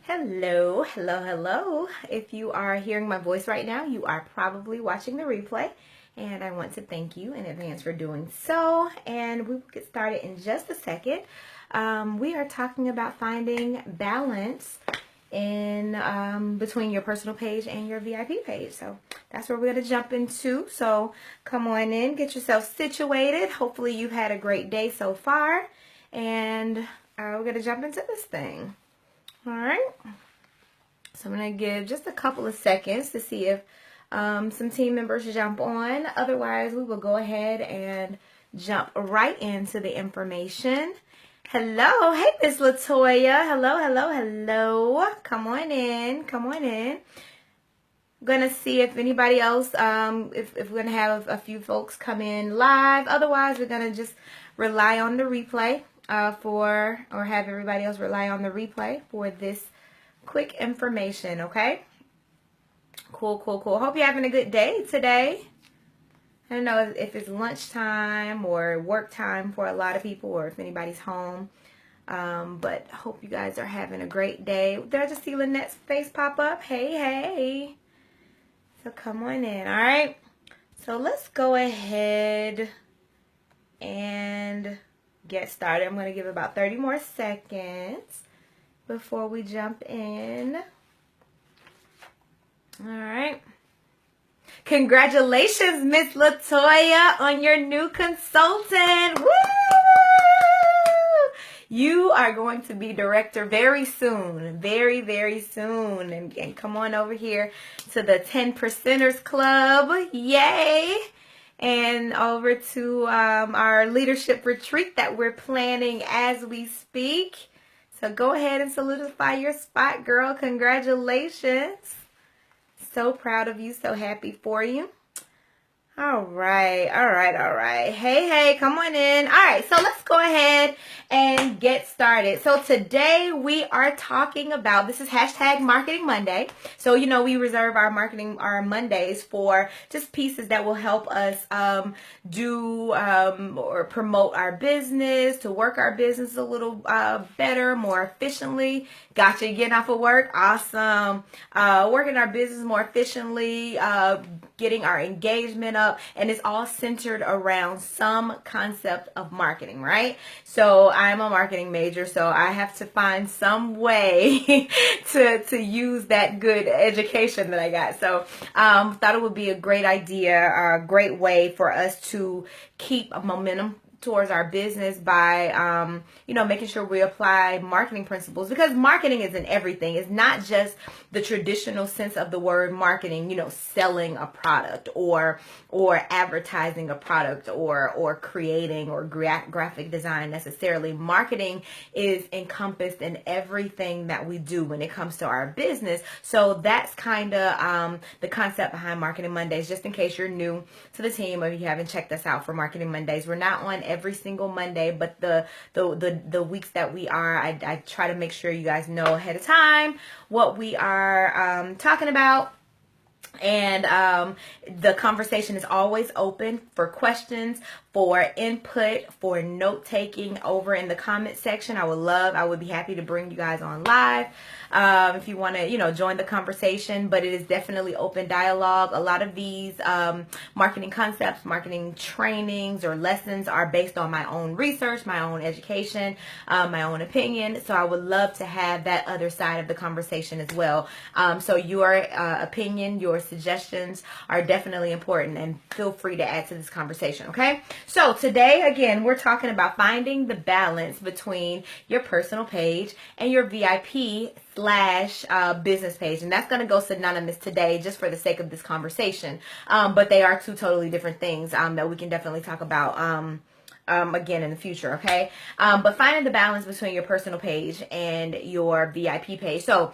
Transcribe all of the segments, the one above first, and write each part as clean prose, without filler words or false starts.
Hello, hello, hello. If you are hearing my voice right now, you are probably watching the replay, and I want to thank you in advance for doing so. And we will get started in just a second. We are talking about finding balance in between your personal page and your VIP page. So that's where we're going to jump into. So come on in, get yourself situated. Hopefully you've had a great day so far, and we're going to jump into this thing. All right, so I'm going to give just a couple of seconds to see if some team members jump on. Otherwise, we will go ahead and jump right into the information. Hello, hey Miss Latoya. Hello, hello, hello. Come on in, come on in. I'm going to see if anybody else, if we're going to have a few folks come in live. Otherwise, we're going to just rely on the replay. Or have everybody else rely on the replay for this quick information, okay? Cool, cool, cool. Hope you're having a good day today. I don't know if it's lunchtime or work time for a lot of people, or if anybody's home. But hope you guys are having a great day. Did I just see Lynette's face pop up? Hey, hey. So come on in, all right? So let's go ahead and get started. I'm going to give about 30 more seconds before we jump in. All right. Congratulations, Miss Latoya, on your new consultant. Woo! You are going to be director very soon. Very, very soon. And come on over here to the 10 Percenters Club. Yay! And over to our leadership retreat that we're planning as we speak. So go ahead and solidify your spot, girl. Congratulations. So proud of you. So happy for you. All right, all right, all right. Hey, hey, come on in. All right, so let's go ahead and get started. So today we are talking about, this is hashtag Marketing Monday. So, you know, we reserve our Mondays for just pieces that will help us do or promote our business, to work our business a little better, more efficiently. Gotcha, getting off of work. Awesome. Working our business more efficiently, getting our engagement up, and it's all centered around some concept of marketing, right? So I'm a marketing major, so I have to find some way to use that good education that I got. So thought it would be a great idea, a great way for us to keep a momentum towards our business by, you know, making sure we apply marketing principles, because marketing is in everything. It's not just the traditional sense of the word marketing, you know, selling a product or advertising a product or creating or graphic design necessarily. Marketing is encompassed in everything that we do when it comes to our business. So that's kind of the concept behind Marketing Mondays. Just in case you're new to the team or you haven't checked us out for Marketing Mondays, we're not on every single Monday, but the weeks that we are, I try to make sure you guys know ahead of time what we are talking about. And the conversation is always open for questions, for input, for note taking over in the comment section. I would be happy to bring you guys on live if you want to, you know, join the conversation. But it is definitely open dialogue. A lot of these marketing concepts, marketing trainings or lessons are based on my own research, my own education, my own opinion. So I would love to have that other side of the conversation as well. So your opinion, your suggestions are definitely important, and feel free to add to this conversation, okay? So today, again, we're talking about finding the balance between your personal page and your VIP / business page. And that's going to go synonymous today just for the sake of this conversation. But they are two totally different things that we can definitely talk about again in the future, okay? But finding the balance between your personal page and your VIP page. So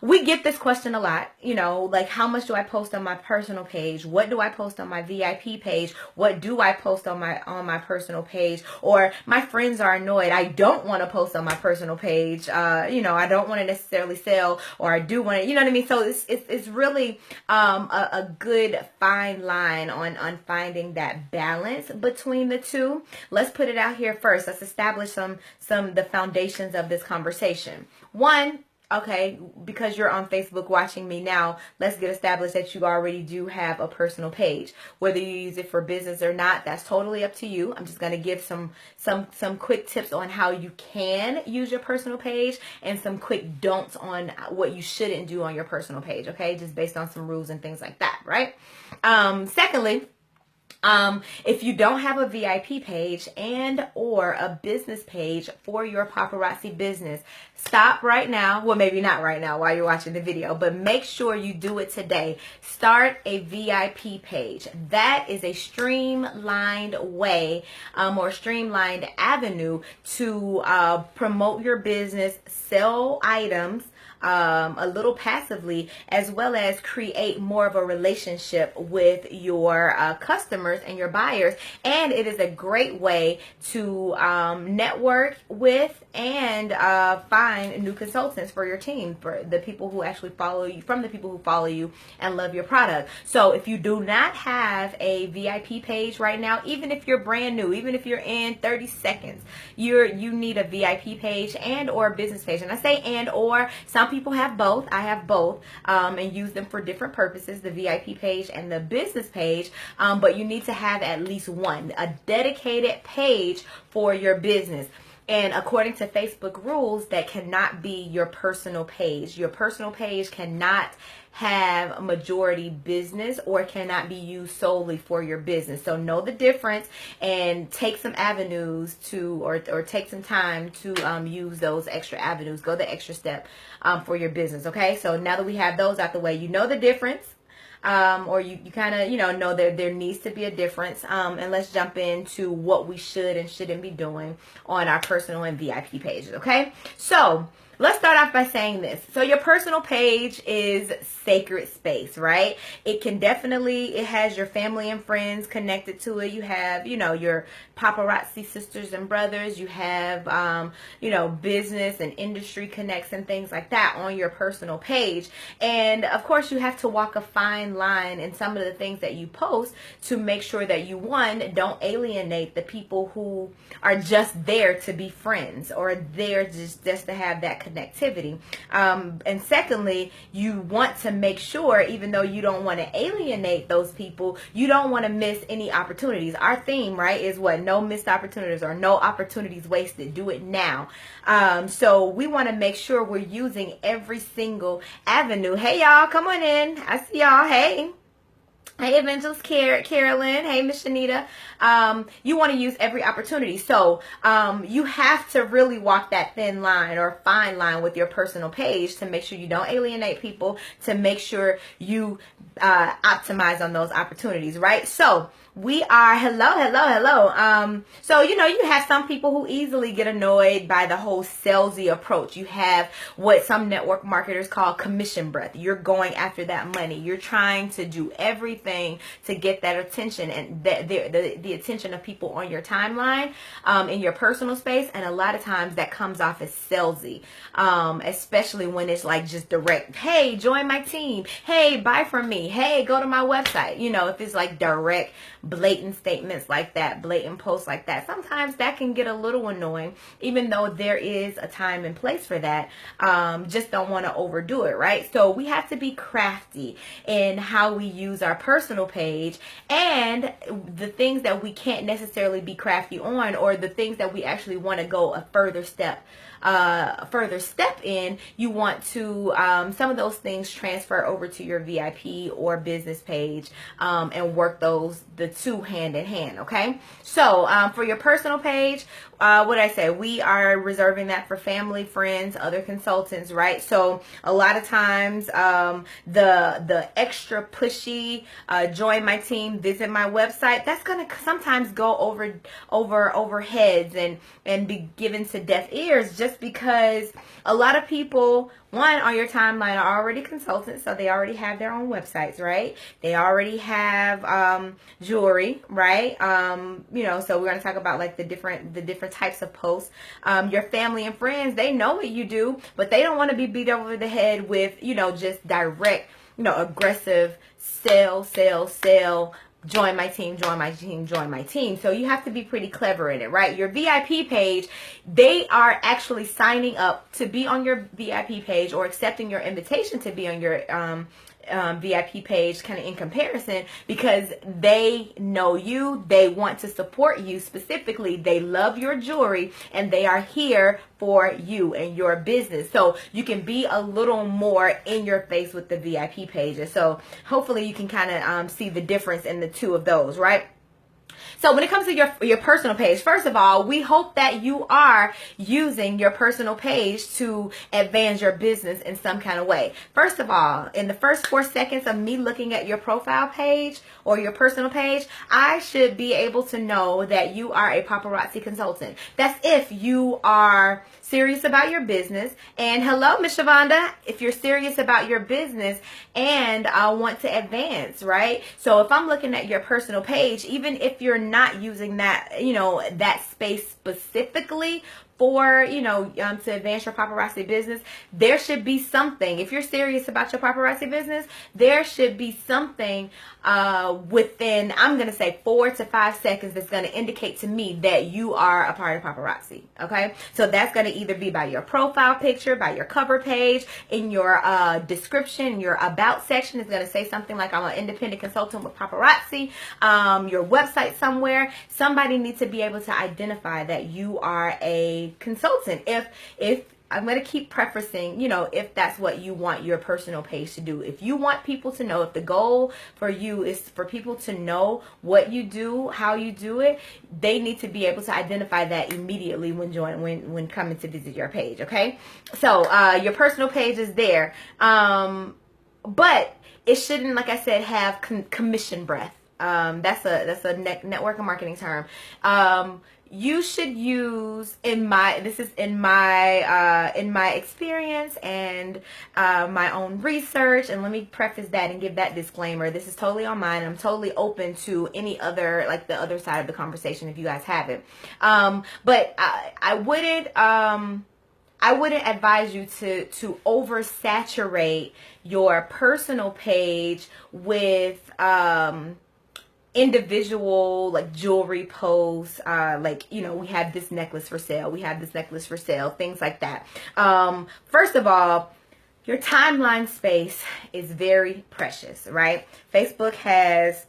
we get this question a lot, you know, like, how much do I post on my personal page? What do I post on my VIP page? What do I post on my personal page? Or my friends are annoyed, I don't want to post on my personal page. You know, I don't want to necessarily sell, or I do want to, you know what I mean? So it's really a good fine line on finding that balance between the two. two, let's put it out here first. Let's establish the foundations of this conversation. One, okay, because you're on Facebook watching me now, let's get established that you already do have a personal page. Whether you use it for business or not, that's totally up to you. I'm just going to give some quick tips on how you can use your personal page and some quick don'ts on what you shouldn't do on your personal page, okay? Just based on some rules and things like that, right? Secondly, if you don't have a VIP page and or a business page for your paparazzi business, stop right now. Well, maybe not right now while you're watching the video, but make sure you do it today. Start a VIP page. That is a streamlined way or streamlined avenue to promote your business, sell items, a little passively, as well as create more of a relationship with your customers and your buyers. And it is a great way to network with and find new consultants for your team, for the people who actually follow you, from the people who follow you and love your product. So if you do not have a VIP page right now, even if you're brand new, even if you're in 30 seconds, you need a VIP page and or a business page. And I say and or, some people have both. I have both and use them for different purposes, the VIP page and the business page. But you need to have at least one, a dedicated page for your business. And according to Facebook rules, that cannot be your personal page. Your personal page cannot have majority business or cannot be used solely for your business. So know the difference and take some avenues to, or take some time to use those extra avenues. Go the extra step for your business. Okay, so now that we have those out the way, you know the difference. Or you kind of, know that there needs to be a difference. And let's jump into what we should and shouldn't be doing on our personal and VIP pages, okay? So let's start off by saying this. So your personal page is sacred space, right? It can definitely, it has your family and friends connected to it. You have, your paparazzi sisters and brothers. You have, business and industry connects and things like that on your personal page. And of course you have to walk a fine line in some of the things that you post to make sure that you, one, don't alienate the people who are just there to be friends or there just to have that connectivity. And secondly, you want to make sure, even though you don't want to alienate those people, you don't want to miss any opportunities. Our theme, right, is what? No missed opportunities or no opportunities wasted. Do it now. So we want to make sure we're using every single avenue. Hey, y'all, come on in. I see y'all. Hey. Hey, Evangelist Carolyn. Hey, Miss Shanita. You want to use every opportunity. So you have to really walk that thin line or fine line with your personal page to make sure you don't alienate people, to make sure you optimize on those opportunities, right? So we are, hello. So, you have some people who easily get annoyed by the whole salesy approach. You have what some network marketers call commission breath. You're going after that money. You're trying to do everything to get that attention and the attention of people on your timeline, in your personal space. And a lot of times that comes off as salesy, especially when it's like just direct. Hey, join my team. Hey, buy from me. Hey, go to my website. If it's like direct, blatant statements like that, blatant posts like that, sometimes that can get a little annoying, even though there is a time and place for that. Just don't want to overdo it, right? So we have to be crafty in how we use our personal page, and the things that we can't necessarily be crafty on, or the things that we actually want to go a further step in, you want to some of those things transfer over to your VIP or business page, and work the two hand in hand. Okay, so for your personal page, what I say, we are reserving that for family, friends, other consultants, right? So a lot of times the extra pushy join my team, visit my website, that's gonna sometimes go over heads and be given to deaf ears, just because a lot of people, one, on your timeline are already consultants, so they already have their own websites, right? They already have jewelry, right? So we're going to talk about like the different types of posts. Your family and friends, they know what you do, but they don't want to be beat over the head with, just direct, aggressive sell, join my team, join my team, join my team. So you have to be pretty clever in it, right? Your VIP page, they are actually signing up to be on your VIP page or accepting your invitation to be on your VIP page, kind of in comparison, because they know you, they want to support you specifically, they love your jewelry, and they are here for you and your business. So you can be a little more in your face with the VIP pages. So hopefully you can kind of see the difference in the two of those, right? So when it comes to your personal page, first of all, we hope that you are using your personal page to advance your business in some kind of way. First of all, in the first 4 seconds of me looking at your profile page or your personal page, I should be able to know that you are a paparazzi consultant. That's if you are serious about your business. And hello, Miss Shavonda, if you're serious about your business and want to advance, right? So if I'm looking at your personal page, even if you're not using that, that space specifically for, to advance your paparazzi business, there should be something. If you're serious about your paparazzi business, there should be something within, I'm going to say 4 to 5 seconds that's going to indicate to me that you are a part of paparazzi. Okay. So that's going to either be by your profile picture, by your cover page, in your description, your about section is going to say something like, I'm an independent consultant with paparazzi, your website somewhere. Somebody needs to be able to identify that you are a consultant. If I'm going to keep prefacing, if that's what you want your personal page to do. If you want people to know, if the goal for you is for people to know what you do, how you do it, they need to be able to identify that immediately when coming to visit your page. Okay. So, your personal page is there. But it shouldn't, like I said, have commission breath. That's a network and marketing term. You should use, in my experience and my own research, and let me preface that and give that disclaimer. This is totally on mine. I'm totally open to any other, like the other side of the conversation if you guys have it. But I wouldn't advise you to oversaturate your personal page with individual like jewelry posts, we have this necklace for sale, we have this necklace for sale, things like that. First of all, your timeline space is very precious, right? Facebook has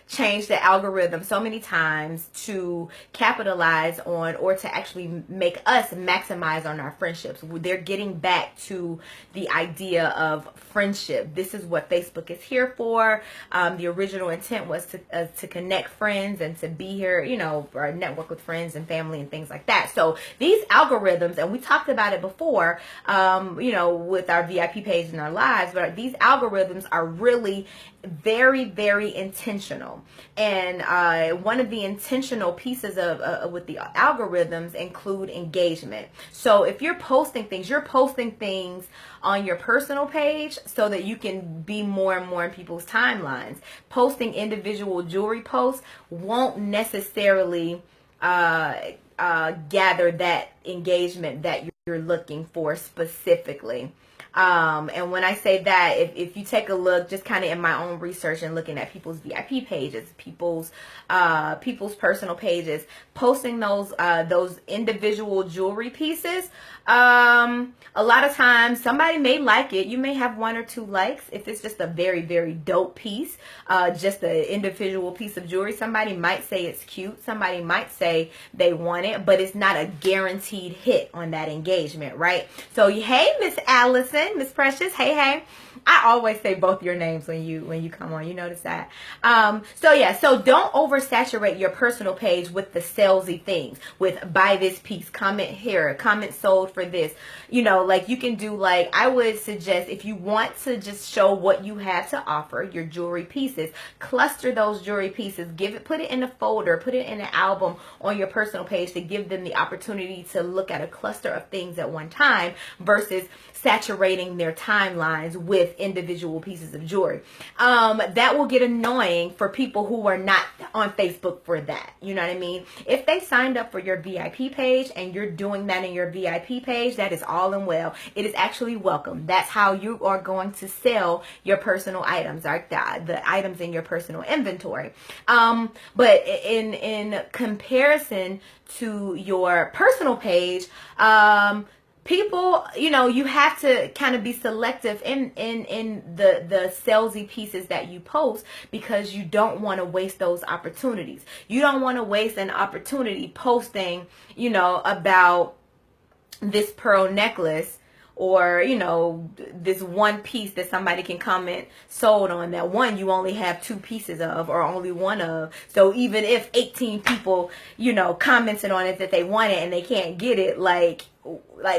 changed the algorithm so many times to capitalize on, or to actually make us maximize on our friendships. They're getting back to the idea of friendship. This is what Facebook is here for. The original intent was to connect friends and to be here, or network with friends and family and things like that. So these algorithms, and we talked about it before, with our VIP page in our lives, but these algorithms are really very, very intentional. And one of the intentional pieces of with the algorithms include engagement. So if you're posting things on your personal page so that you can be more and more in people's timelines. Posting individual jewelry posts won't necessarily gather that engagement that you're looking for specifically. And when I say that, if you take a look just kind of in my own research and looking at people's VIP pages, people's personal pages, posting those individual jewelry pieces, a lot of times somebody may like it. You may have 1 or 2 likes. If it's just a very, very dope piece, just an individual piece of jewelry, somebody might say it's cute. Somebody might say they want it, but it's not a guaranteed hit on that engagement, right? So, hey, Miss Allison, Miss Precious, hey. I always say both your names when you come on. You notice that? So don't oversaturate your personal page with the salesy things, with buy this piece, comment here, comment sold for this. Like you can do, like I would suggest, if you want to just show what you have to offer, your jewelry pieces, cluster those jewelry pieces, put it in a folder, put it in an album on your personal page to give them the opportunity to look at a cluster of things at one time versus saturating decorating their timelines with individual pieces of jewelry. That will get annoying for people who are not on Facebook for that. You know what I mean? If they signed up for your VIP page and you're doing that in your VIP page, that is all and well. It is actually welcome. That's how you are going to sell your personal items, like the items in your personal inventory. But in comparison to your personal page, people, you know, you have to kind of be selective in the salesy pieces that you post, because you don't want to waste those opportunities. You don't want to waste an opportunity posting, you know, about this pearl necklace, or, you know, this one piece that somebody can comment sold on, that one you only have 2 pieces of, or only one of. So even if 18 people, you know, commented on it that they want it and they can't get it, like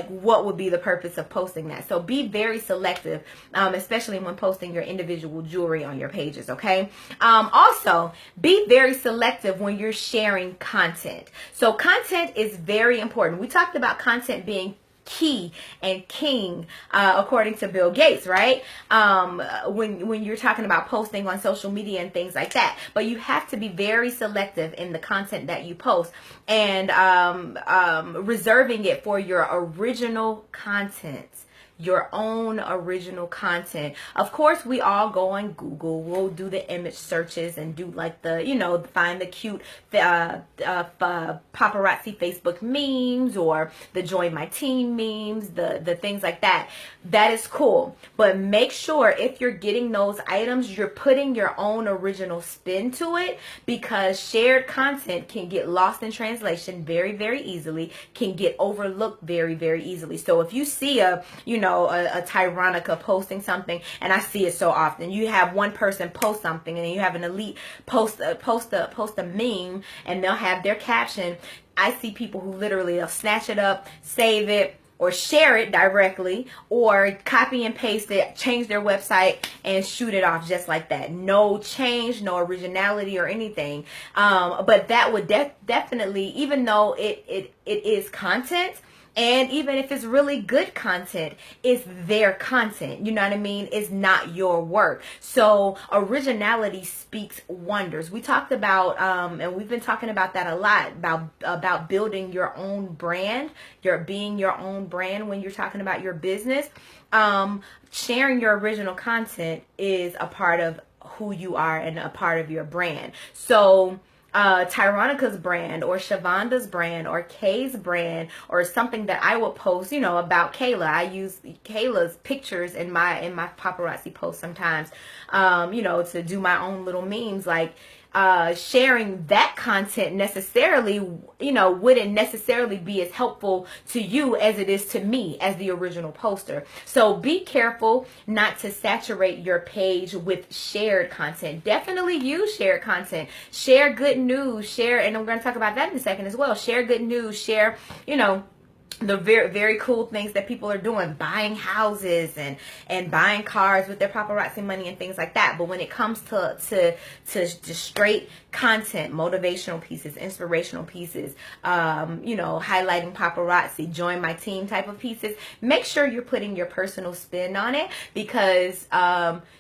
what would be the purpose of posting that? So be very selective, especially when posting your individual jewelry on your pages, okay? Also, be very selective when you're sharing content. So content is very important. We talked about content being key and king, according to Bill Gates, right? When you're talking about posting on social media and things like that. But you have to be very selective in the content that you post, and reserving it for your original content. Your own original content. Of course, we all go on Google. We'll do the image searches and do like the, you know, find the cute paparazzi Facebook memes, or the join my team memes, the things like that. That is cool. But make sure if you're getting those items, you're putting your own original spin to it, because shared content can get lost in translation very, very easily, can get overlooked very, very easily. So if you see a Tyronica posting something, and I see it so often, you have one person post something, and then you have an elite post a meme, and they'll have their caption. I see people who literally, they'll snatch it up, save it, or share it directly, or copy and paste it, change their website, and shoot it off just like that. No change, no originality or anything. But that would definitely, even though it is content, and even if it's really good content, it's their content. You know what I mean? It's not your work. So originality speaks wonders. We talked about, and we've been talking about that a lot, about building your own brand, being your own brand when you're talking about your business. Sharing your original content is a part of who you are and a part of your brand. So Tyronica's brand, or Shavanda's brand, or Kay's brand, or something that I will post, you know, about Kayla. I use Kayla's pictures in my paparazzi posts sometimes, you know, to do my own little memes. Like, sharing that content necessarily, you know, wouldn't necessarily be as helpful to you as it is to me as the original poster. So be careful not to saturate your page with shared content. Definitely use shared content. Share good news. Share, and I'm going to talk about that in a second as well. Share good news. Share, you know, the very, very cool things that people are doing, buying houses and buying cars with their paparazzi money and things like that. But when it comes to just straight content, motivational pieces, inspirational pieces, you know, highlighting paparazzi, join my team type of pieces, make sure you're putting your personal spin on it, because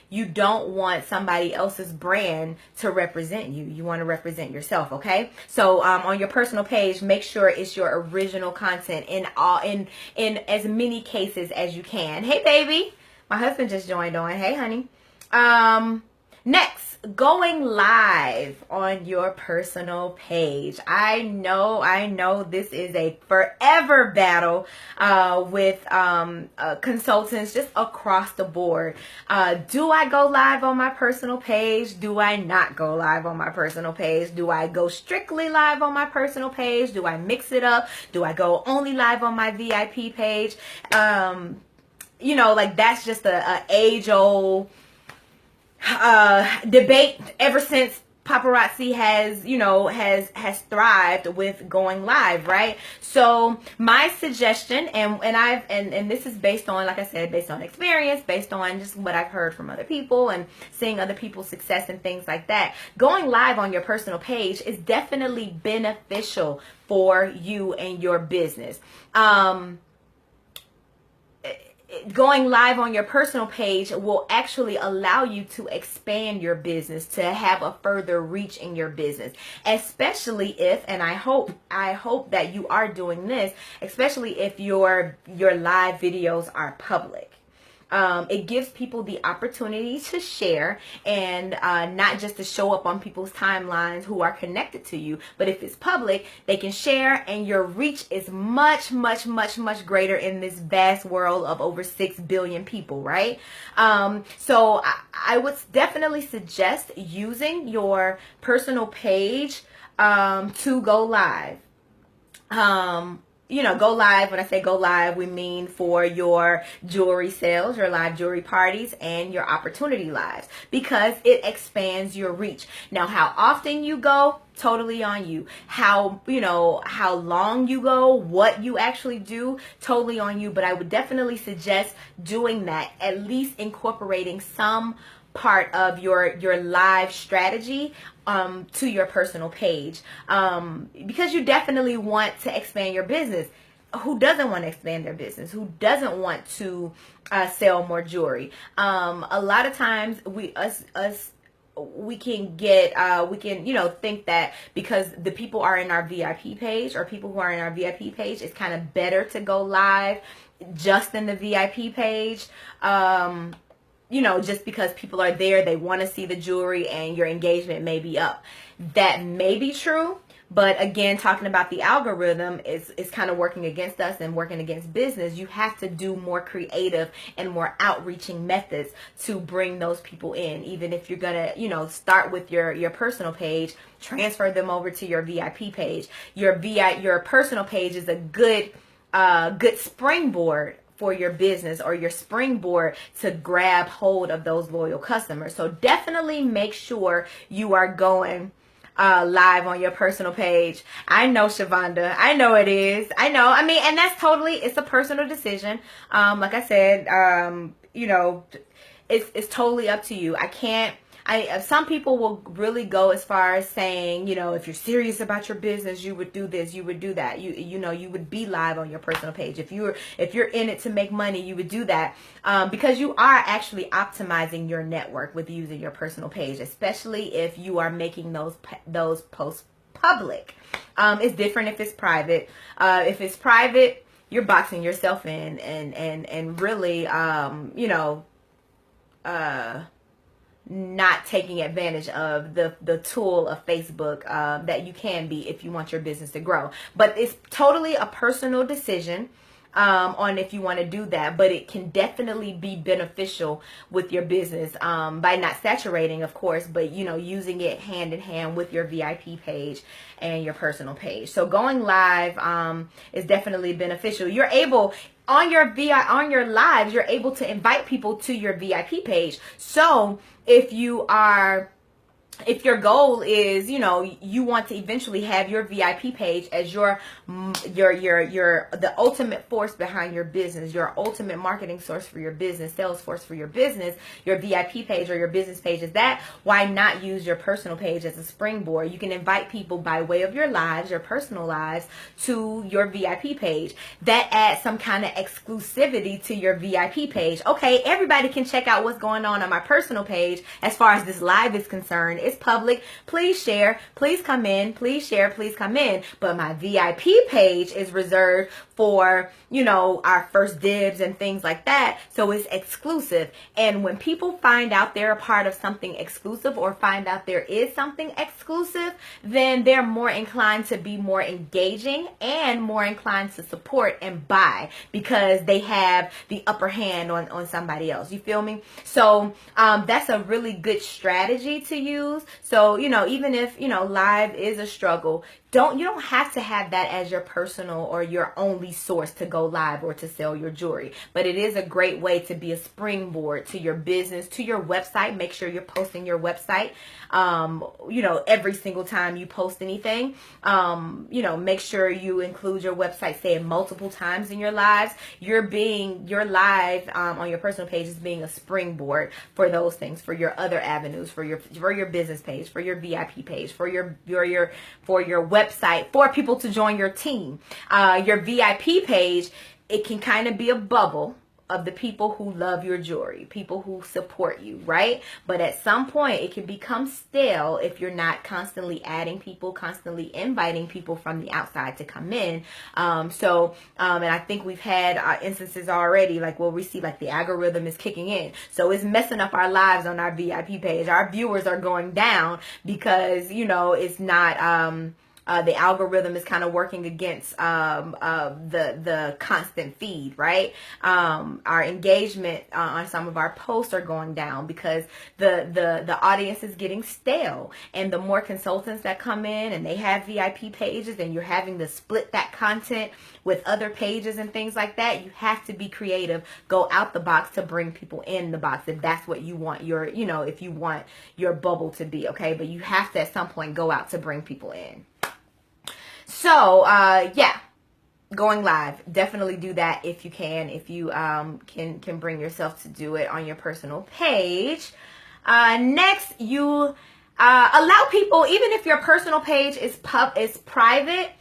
you don't want somebody else's brand to represent you. You want to represent yourself, okay? So on your personal page, make sure it's your original content in as many cases as you can. Hey, baby. My husband just joined on. Hey, honey. Next, going live on your personal page. I know this is a forever battle with consultants just across the board. Do I go live on my personal page? Do I not go live on my personal page? Do I go strictly live on my personal page? Do I mix it up? Do I go only live on my VIP page? You know, like, that's just a age-old debate ever since paparazzi has, you know, has thrived with going live, right? So my suggestion, and this is based on, like I said, based on experience, based on just what I've heard from other people and seeing other people's success and things like that. Going live on your personal page is definitely beneficial for you and your business. going live on your personal page will actually allow you to expand your business, to have a further reach in your business, especially if, and I hope that you are doing this, especially if your live videos are public. It gives people the opportunity to share, and not just to show up on people's timelines who are connected to you, but if it's public, they can share, and your reach is much, much, much, much greater in this vast world of over 6 billion people, right? So I would definitely suggest using your personal page to go live. Go live. When I say go live, we mean for your jewelry sales, your live jewelry parties, and your opportunity lives, because it expands your reach. Now, how often you go, totally on you. How long you go, what you actually do, totally on you. But I would definitely suggest doing that, at least incorporating some part of your live strategy to your personal page, because you definitely want to expand your business. Who doesn't want to expand their business? Who doesn't want to sell more jewelry? A lot of times we can think that because the people are in our VIP page, or people who are in our VIP page, it's kind of better to go live just in the VIP page. Just because people are there, they want to see the jewelry, and your engagement may be up. That may be true, but again, talking about the algorithm is kind of working against us and working against business. You have to do more creative and more outreaching methods to bring those people in. Even if you're gonna, start with your personal page, transfer them over to your VIP page. Your personal page is a good springboard for your business, or your springboard to grab hold of those loyal customers. So definitely make sure you are going live on your personal page. I know, Shavonda, I know it is. I know. I mean, and that's totally, it's a personal decision. Like I said, it's totally up to you. Some people will really go as far as saying, if you're serious about your business, you would do this, you would do that. You would be live on your personal page. If you're in it to make money, you would do that, because you are actually optimizing your network with using your personal page, especially if you are making those posts public. It's different if it's private. If it's private, you're boxing yourself in, and really, not taking advantage of the tool of Facebook that you can be if you want your business to grow. But it's totally a personal decision on if you want to do that, but it can definitely be beneficial with your business by not saturating, of course, but using it hand in hand with your VIP page and your personal page. So going live is definitely beneficial. You're able, on your lives, you're able to invite people to your VIP page. So if your goal is, you want to eventually have your VIP page as the ultimate force behind your business, your ultimate marketing source for your business, sales force for your business, your VIP page or your business page is that, why not use your personal page as a springboard? You can invite people by way of your lives, your personal lives, to your VIP page. That adds some kind of exclusivity to your VIP page. Okay, everybody can check out what's going on my personal page as far as this live is concerned. It's public. Please share. Please come in. Please share. Please come in. But my VIP page is reserved for, our first dibs and things like that. So it's exclusive. And when people find out they're a part of something exclusive, or find out there is something exclusive, then they're more inclined to be more engaging and more inclined to support and buy, because they have the upper hand on somebody else. You feel me? So that's a really good strategy to use. So, even if, live is a struggle, you don't have to have that as your personal or your only source to go live or to sell your jewelry. But it is a great way to be a springboard to your business, to your website. Make sure you're posting your website, every single time you post anything. Make sure you include your website, say it multiple times in your lives. Your live on your personal page is being a springboard for those things, for your other avenues, for your business page, for your VIP page, for your website, for people to join your team. Your VIP page, it can kind of be a bubble, of the people who love your jewelry, people who support you, right? But at some point, it can become stale if you're not constantly adding people, constantly inviting people from the outside to come in. And I think we've had instances already, like we'll receive like the algorithm is kicking in. So it's messing up our lives on our VIP page. Our viewers are going down because, you know, it's not... the algorithm is kind of working against the constant feed, right? Our engagement on some of our posts are going down because the audience is getting stale. And the more consultants that come in and they have VIP pages and you're having to split that content with other pages and things like that, you have to be creative. Go out the box to bring people in the box if that's what you want your, you know, if you want your bubble to be, okay? But you have to at some point go out to bring people in. So, yeah, going live, definitely do that if you can, can bring yourself to do it on your personal page. Next, you allow people, even if your personal page is private,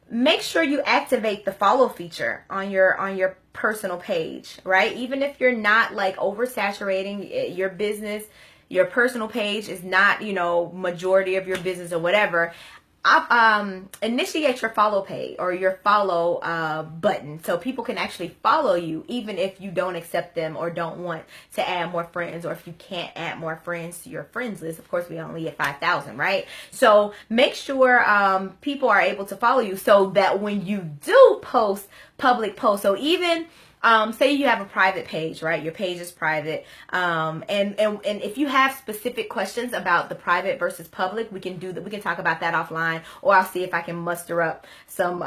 make sure you activate the follow feature on your personal page, right? Even if you're not like oversaturating your business, your personal page is not, you know, majority of your business or whatever. Initiate your follow page or your follow button so people can actually follow you even if you don't accept them or don't want to add more friends, or if you can't add more friends to your friends list. Of course, we only at 5,000, right? So make sure people are able to follow you so that when you do post public posts, so even say you have a private page, right? Your page is private. And if you have specific questions about the private versus public, we can talk about that offline, or I'll see if I can muster up some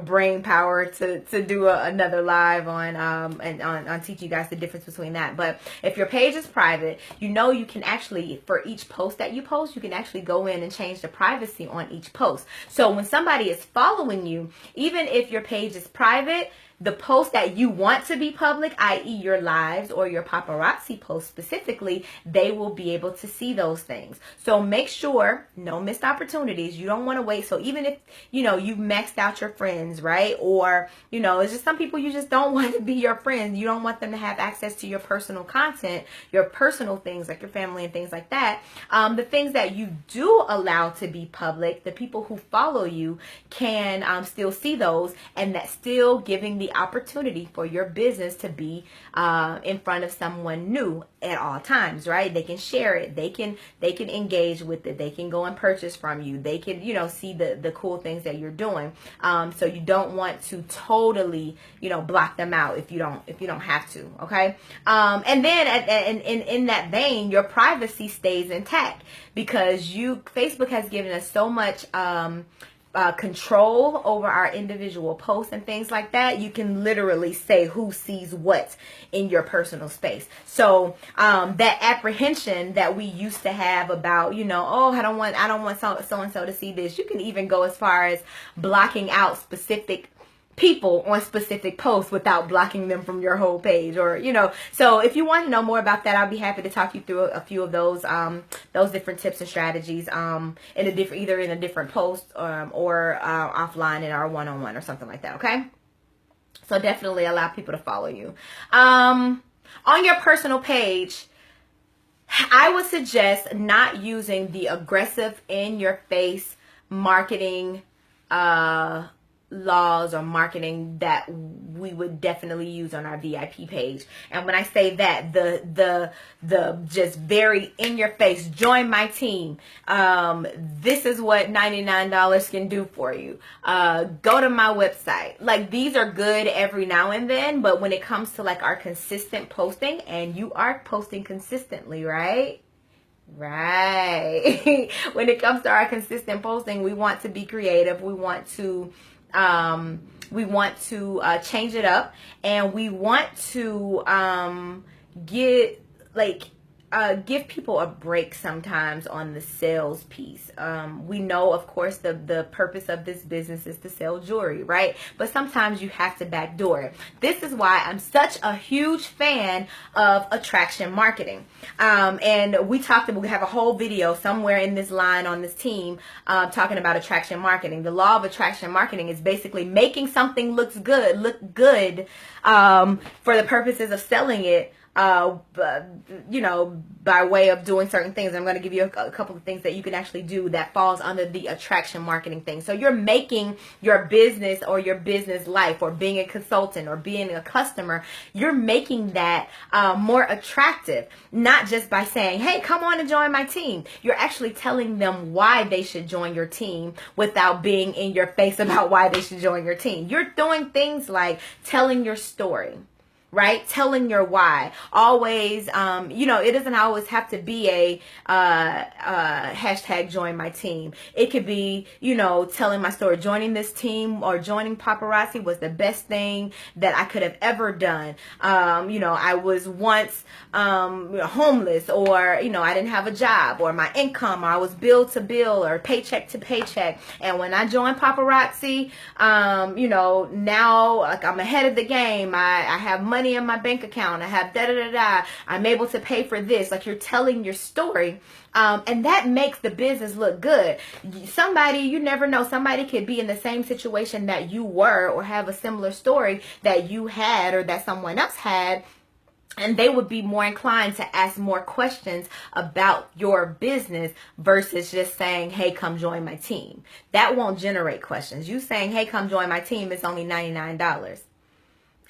brain power to do another live on teaching you guys the difference between that. But if your page is private, you know, you can actually, for each post that you post, you can actually go in and change the privacy on each post. So when somebody is following you, even if your page is private, the post that you want to be public, i.e. your lives or your paparazzi posts specifically, they will be able to see those things. So make sure, no missed opportunities. You don't want to wait. So even if, you know, you've maxed out your friends, right? Or, you know, it's just some people you just don't want to be your friends. You don't want them to have access to your personal content, your personal things like your family and things like that. The things that you do allow to be public, the people who follow you can still see those, and that's still giving the opportunity for your business to be in front of someone new at all times, right? They can share it, they can engage with it, they can go and purchase from you, they can, you know, see the cool things that you're doing. So you don't want to totally, you know, block them out if you don't have to, okay? And then in that vein, your privacy stays intact because Facebook has given us so much control over our individual posts and things like that. You can literally say who sees what in your personal space. So that apprehension that we used to have about, you know, oh, I don't want so and so to see this. You can even go as far as blocking out specific people on specific posts without blocking them from your whole page, or, you know. So if you want to know more about that, I'll be happy to talk you through a few of those different tips and strategies either in a different post or offline in our one-on-one or something like that. Okay, so definitely allow people to follow you on your personal page. I would suggest not using the aggressive in your face marketing laws or marketing that we would definitely use on our VIP page. And when I say that, the just very in your face, join my team, this is what $99 can do for you, go to my website, like these are good every now and then, but when it comes to like our consistent posting, and you are posting consistently, right? Right. When it comes to our consistent posting, we want to be creative. We want to change it up, and we want to get like give people a break sometimes on the sales piece. We know, of course, the purpose of this business is to sell jewelry, right? But sometimes you have to backdoor it. This is why I'm such a huge fan of attraction marketing. And we have a whole video somewhere in this line on this team talking about attraction marketing. The law of attraction marketing is basically making something look good for the purposes of selling it. You know, by way of doing certain things. I'm going to give you a couple of things that you can actually do that falls under the attraction marketing thing. So you're making your business or your business life, or being a consultant or being a customer, you're making that more attractive, not just by saying, hey, come on and join my team. You're actually telling them why they should join your team without being in your face about why they should join your team. You're doing things like telling your story, right? Telling your why. Always, you know, it doesn't always have to be a hashtag join my team. It could be, you know, telling my story. Joining this team or joining Paparazzi was the best thing that I could have ever done. You know, I was once homeless, or, you know, I didn't have a job, or my income, or I was bill to bill or paycheck to paycheck. And when I joined Paparazzi, you know, now like I'm ahead of the game. I have money in my bank account. I have da-da-da-da. I'm able to pay for this. Like, you're telling your story. And that makes the business look good. Somebody, you never know, somebody could be in the same situation that you were, or have a similar story that you had or that someone else had. And they would be more inclined to ask more questions about your business versus just saying, hey, come join my team. That won't generate questions. You saying, hey, come join my team, it's only $99.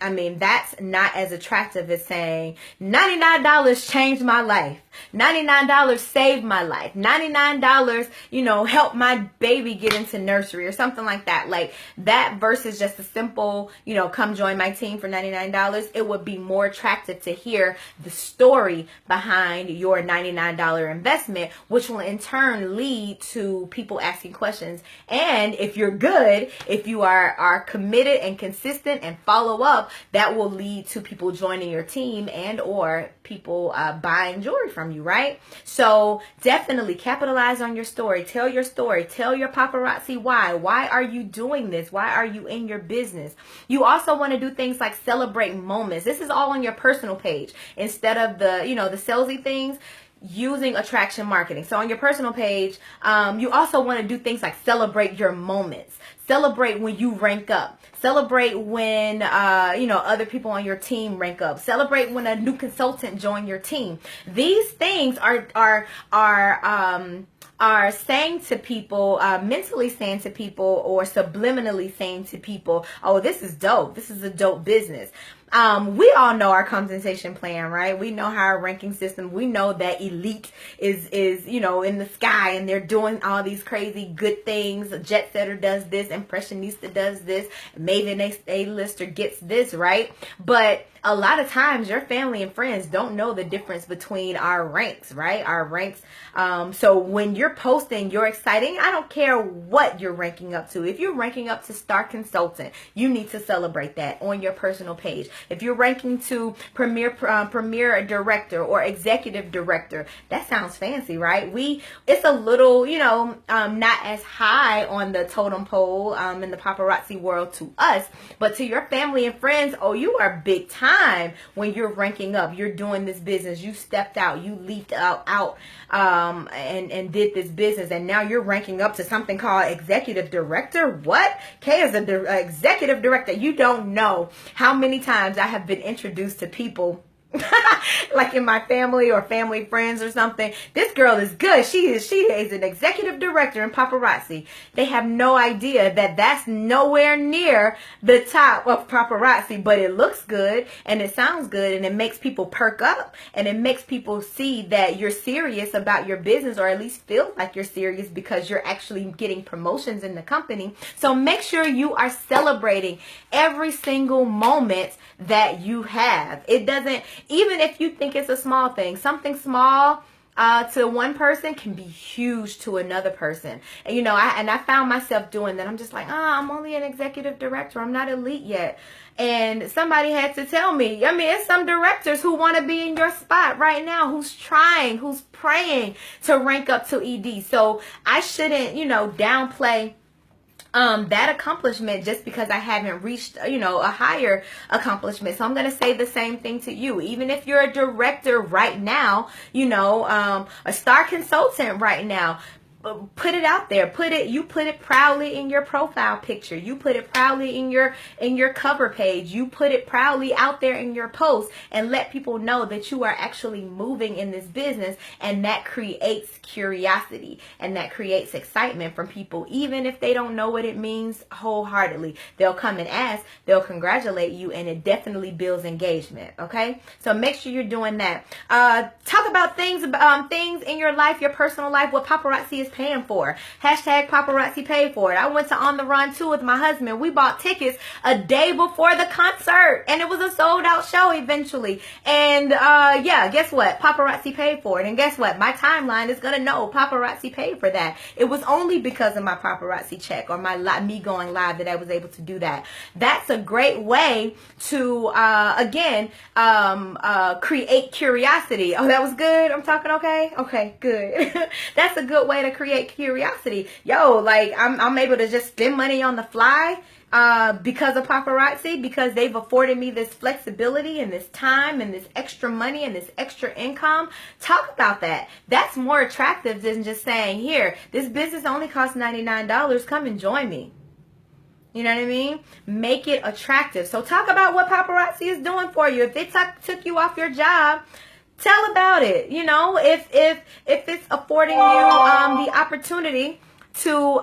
I mean, that's not as attractive as saying $99 changed my life. $99 saved my life. $99, you know, helped my baby get into nursery or something like that. Like that versus just a simple, you know, come join my team for $99. It would be more attractive to hear the story behind your $99 investment, which will in turn lead to people asking questions. And if you're good, if you are committed and consistent and follow up, that will lead to people joining your team and or people buying jewelry from you, right? So definitely capitalize on your story. Tell your story. Tell your paparazzi why. Why are you doing this? Why are you in your business? You also want to do things like celebrate moments. This is all on your personal page instead of the, you know, the salesy things. Using attraction marketing. So on your personal page, you also want to do things like celebrate your moments. Celebrate when you rank up. Celebrate when, you know, other people on your team rank up. Celebrate when a new consultant join your team. These things are saying to people, mentally saying to people, or subliminally saying to people, oh, this is dope. This is a dope business. We all know our compensation plan, right? We know how our ranking system, we know that elite is, you know, in the sky and they're doing all these crazy good things. Jet Setter does this, Impressionista does this, Maven A-lister gets this, right? But a lot of times your family and friends don't know the difference between our ranks, right? Our ranks. So when you're posting, you're exciting. I don't care what you're ranking up to. If you're ranking up to Star Consultant, you need to celebrate that on your personal page. If you're ranking to Premier Director or Executive Director, that sounds fancy, right? It's a little, you know, not as high on the totem pole in the paparazzi world to us, but to your family and friends, oh, you are big time when you're ranking up. You're doing this business. You stepped out. You leaped out and did this business, and now you're ranking up to something called Executive Director. What? Kay is an Executive Director. You don't know how many times I have been introduced to people like in my family or family friends or something. This girl is good. She is an executive director in paparazzi. They have no idea that that's nowhere near the top of paparazzi, but it looks good and it sounds good and it makes people perk up and it makes people see that you're serious about your business, or at least feel like you're serious because you're actually getting promotions in the company. So make sure you are celebrating every single moment that you have. It doesn't, even if you think it's a small thing, something small, to one person can be huge to another person. And, you know, I found myself doing that. I'm just like, I'm only an executive director. I'm not elite yet. And somebody had to tell me, I mean, it's some directors who want to be in your spot right now, who's trying, who's praying to rank up to ED. So I shouldn't, you know, downplay that accomplishment just because I haven't reached, you know, a higher accomplishment. So I'm going to say the same thing to you. Even if you're a director right now, you know, a star consultant right now, put it out there. You put it proudly in your profile picture. You put it proudly in your cover page. You put it proudly out there in your post, and let people know that you are actually moving in this business, and that creates curiosity and that creates excitement from people. Even if they don't know what it means wholeheartedly, they'll come and ask, they'll congratulate you, and it definitely builds engagement. Okay, so make sure you're doing that. Talk about things in your life, your personal life, what paparazzi is paying for. Hashtag paparazzi paid for it. I went to On the Run 2 with my husband. We bought tickets a day before the concert, and it was a sold out show eventually. And yeah, guess what? Paparazzi paid for it. And guess what? My timeline is gonna know paparazzi paid for that. It was only because of my paparazzi check or me going live that I was able to do that. That's a great way to again create curiosity. Oh, that was good. I'm talking okay? Okay, good. That's a good way to create curiosity. Yo, like I'm able to just spend money on the fly because of paparazzi, because they've afforded me this flexibility and this time and this extra money and this extra income. Talk about that. That's more attractive than just saying, here, this business only costs $99. Come and join me. You know what I mean? Make it attractive. So talk about what paparazzi is doing for you. If they took you off your job, tell about it. You know, if it's affording you the opportunity to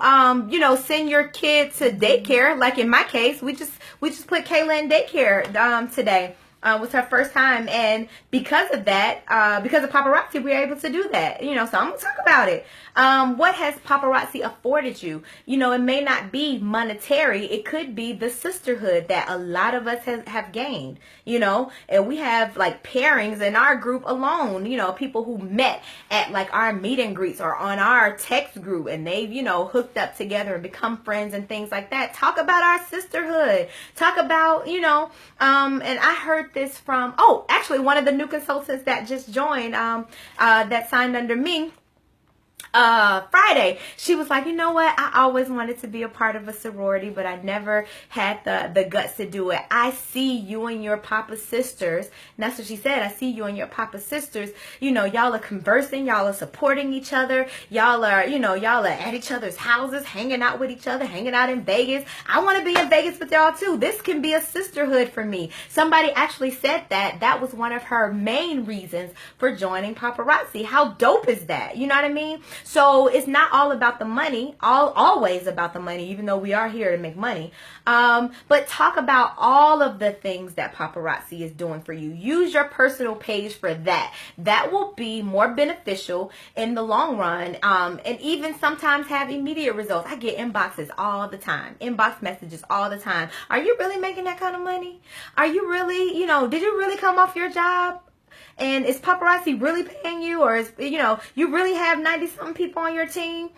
you know, send your kid to daycare, like in my case, we just put Kayla in daycare today. Was her first time, and because of that, because of paparazzi, we were able to do that. You know, so I'm gonna talk about it. What has paparazzi afforded you? You know, it may not be monetary. It could be the sisterhood that a lot of us have gained. You know, and we have like pairings in our group alone. You know, people who met at like our meet and greets or on our text group, and they've, you know, hooked up together and become friends and things like that. Talk about our sisterhood. Talk about, you know, and I heard this from, actually one of the new consultants that just joined, that signed under me, Friday. She was like, you know what? I always wanted to be a part of a sorority, but I never had the guts to do it. I see you and your Papa's sisters. And that's what she said. I see you and your Papa's sisters. You know, y'all are conversing. Y'all are supporting each other. Y'all are, you know, y'all are at each other's houses, hanging out with each other, hanging out in Vegas. I want to be in Vegas with y'all too. This can be a sisterhood for me. Somebody actually said that was one of her main reasons for joining paparazzi. How dope is that? You know what I mean? So it's not all about the money, always about the money, even though we are here to make money. But talk about all of the things that paparazzi is doing for you. Use your personal page for that. That will be more beneficial in the long run. And even sometimes have immediate results. I get inboxes all the time, inbox messages all the time. Are you really making that kind of money? Are you really, you know, did you really come off your job? And is paparazzi really paying you? Or is, you know, you really have 90-something people on your team?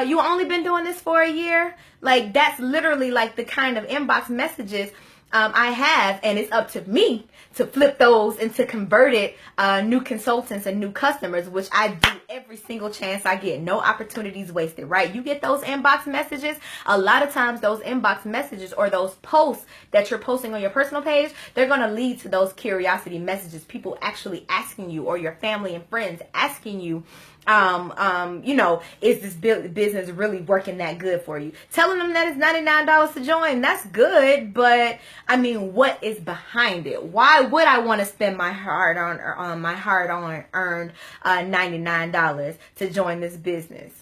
You only been doing this for a year? Like, that's literally like the kind of inbox messages I have, and it's up to me to flip those into converted new consultants and new customers, which I do every single chance I get. No opportunities wasted, right? You get those inbox messages. A lot of times those inbox messages or those posts that you're posting on your personal page, they're going to lead to those curiosity messages. People actually asking you, or your family and friends asking you, you know, is this business really working that good for you? Telling them that it's $99 to join, that's good, but I mean, what is behind it? Why would I want to spend my hard-earned $99 to join this business?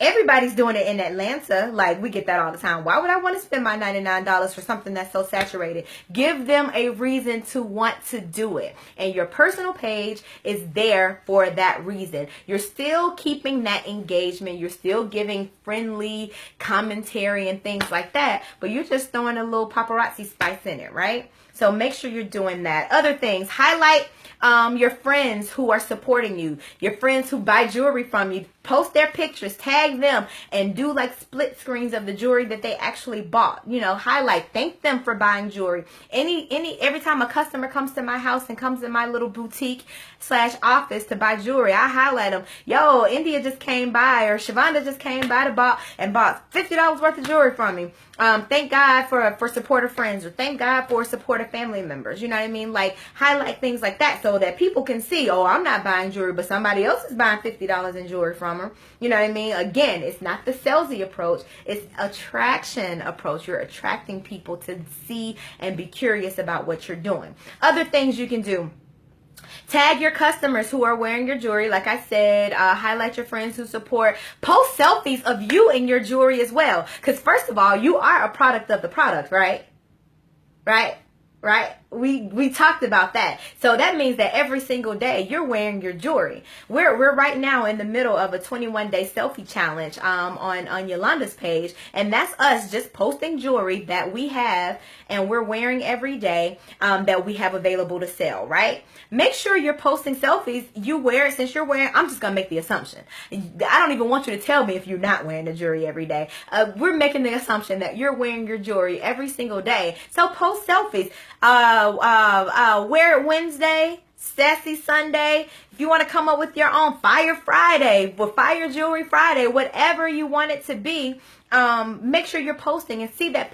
Everybody's doing it in Atlanta. Like, we get that all the time. Why would I want to spend my $99 for something that's so saturated? Give them a reason to want to do it. And your personal page is there for that reason. You're still keeping that engagement. You're still giving friendly commentary and things like that. But you're just throwing a little paparazzi spice in it, right? So make sure you're doing that. Other things, highlight your friends who are supporting you, your friends who buy jewelry from you. Post their pictures, tag them, and do like split screens of the jewelry that they actually bought. You know, highlight, thank them for buying jewelry. Every time a customer comes to my house and comes in my little boutique / office to buy jewelry, I highlight them. Yo, India just came by, or Shavonda just came by bought $50 worth of jewelry from me. Thank God for supportive friends, or thank God for supportive family members. You know what I mean? Like, highlight things like that so that people can see, oh, I'm not buying jewelry, but somebody else is buying $50 in jewelry from her. You know what I mean? Again, it's not the salesy approach. It's attraction approach. You're attracting people to see and be curious about what you're doing. Other things you can do. Tag your customers who are wearing your jewelry. Like I said, highlight your friends who support. Post selfies of you and your jewelry as well. Because first of all, you are a product of the product, right? Right? We talked about that. So that means that every single day you're wearing your jewelry. We're right now in the middle of a 21-day selfie challenge on Yolanda's page, and that's us just posting jewelry that we have and we're wearing every day that we have available to sell, right? Make sure you're posting selfies. You wear it. Since you're wearing, I'm just gonna make the assumption. I don't even want you to tell me if you're not wearing the jewelry every day. We're making the assumption that you're wearing your jewelry every single day. So post selfies. Wear it Wednesday, Sassy Sunday. If you want to come up with your own, Fire Friday, or Fire Jewelry Friday, whatever you want it to be. Make sure you're posting and see that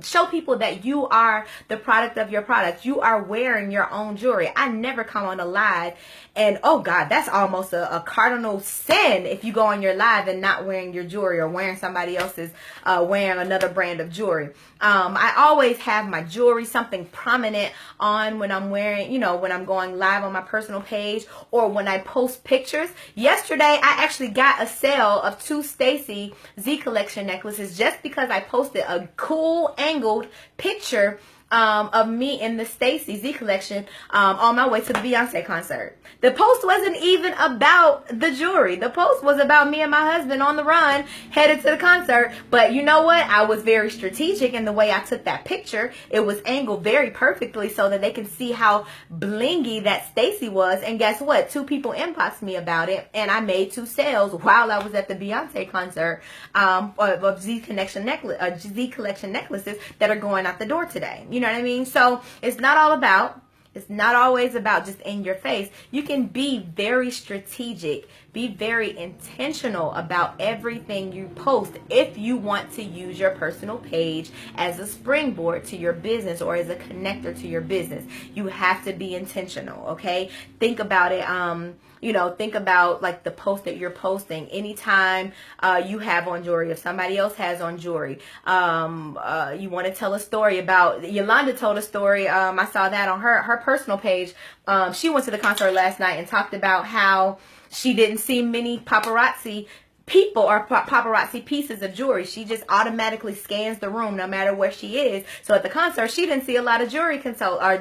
show people that you are the product of your product. You are wearing your own jewelry. I never come on a live and, oh God, that's almost a cardinal sin if you go on your live and not wearing your jewelry, or wearing somebody else's, wearing another brand of jewelry. I always have my jewelry, something prominent on when I'm wearing, when I'm going live on my personal page, or when I post pictures. Yesterday, I actually got a sale of 2 Stacy Z Collection necklaces just because I posted a cool angled picture of me in the Stacy Z Collection on my way to the Beyonce concert. The post wasn't even about the jewelry. The post was about me and my husband on the run headed to the concert. But you know what? I was very strategic in the way I took that picture. It was angled very perfectly so that they can see how blingy that Stacy was. And guess what? 2 people inboxed me about it, and I made 2 sales while I was at the Beyonce concert of Z Collection necklaces that are going out the door today. You know what I mean? So it's not always about just in your face. You can be very strategic, be very intentional about everything you post if you want to use your personal page as a springboard to your business, or as a connector to your business. You have to be intentional, okay? Think about it. Think about like the post that you're posting. Anytime you have on jewelry, if somebody else has on jewelry, you want to tell a story about, Yolanda told a story, I saw that on her personal page. She went to the concert last night and talked about how she didn't see many paparazzi people or paparazzi pieces of jewelry. She just automatically scans the room no matter where she is. So at the concert, she didn't see a lot of jewelry jewelry,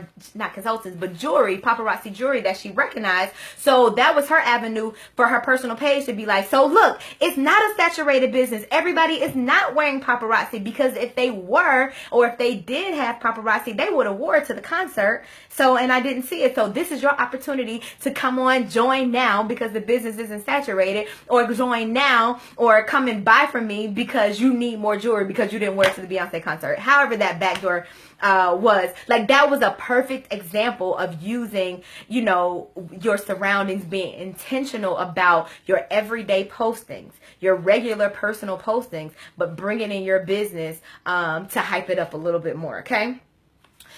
paparazzi jewelry that she recognized. So that was her avenue for her personal page to be like, so look, it's not a saturated business. Everybody is not wearing paparazzi, because if they were, or if they did have paparazzi, they would have wore it to the concert. So, and I didn't see it. So this is your opportunity to come on, join now, because the business isn't saturated, or join now, or come and buy from me because you need more jewelry because you didn't wear it to the Beyonce concert. However that backdoor was. Like, that was a perfect example of using, your surroundings, being intentional about your everyday postings, your regular personal postings, but bringing in your business to hype it up a little bit more, okay?